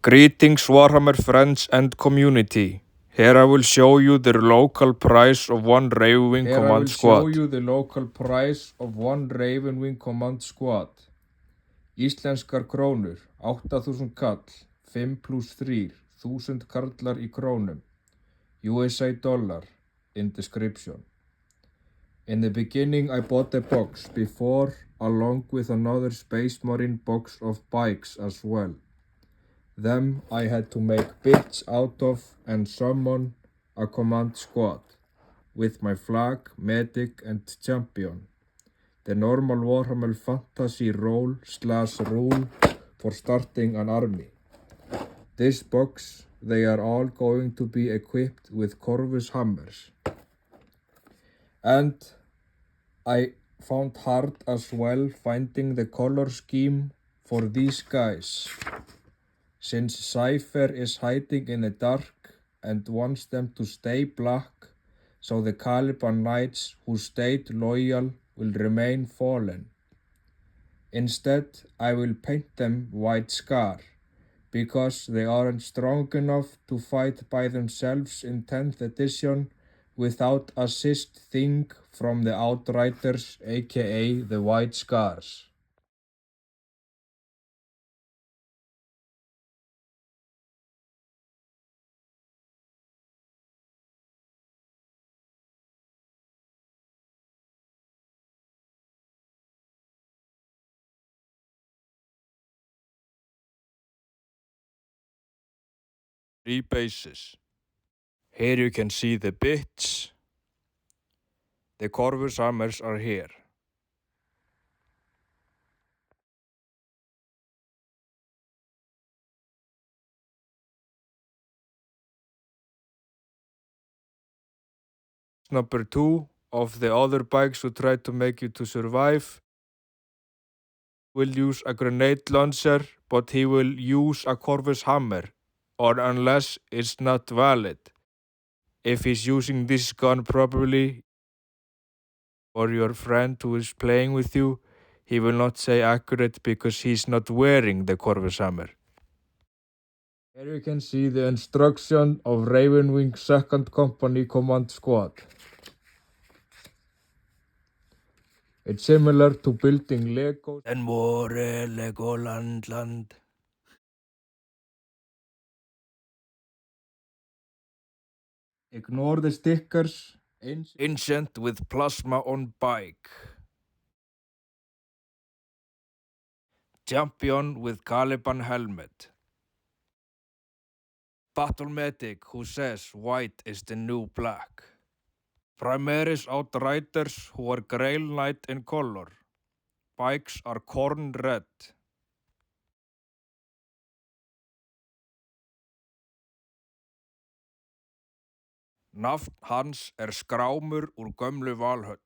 Greetings Warhammer friends and community. Here I will show you the local price of one Ravenwing Command Squad. Íslenskar krónur, 8.000 kall, 5 + 3, 1.000 karlar í krónum. USA dollar, in description. In the beginning I bought a box before, along with another Space Marine box of bikes as well. Them I had to make bits out of and summon a command squad, with my flag, medic and champion. The normal Warhammer Fantasy role/rule for starting an army. This box, they are all going to be equipped with Corvus hammers. And I found hard as well finding the color scheme for these guys, since Cypher is hiding in the dark and wants them to stay black, so the Caliban Knights who stayed loyal will remain fallen. Instead, I will paint them White Scar, because they aren't strong enough to fight by themselves in 10th edition without assist thing from the Outriders, aka the White Scars. Three bases. Here you can see the bits. The Corvus hammers are here. Number 2 of the other bikes who try to make you to survive will use a grenade launcher, but he will use a Corvus hammer, or unless it's not valid. If he's using this gun properly, or your friend who is playing with you, he will not say accurate because he's not wearing the Corvus hammer. Here you can see the instruction of Ravenwing 2nd Company Command Squad. It's similar to building Legos and more Legoland. Ignore the stickers. Ancient with plasma on bike. Champion with Caliban helmet. Battle medic who says white is the new black. Primaris Outriders who are Grail Knight in color. Bikes are corn red. Nafn hans skrámur úr gömlu Valhöll.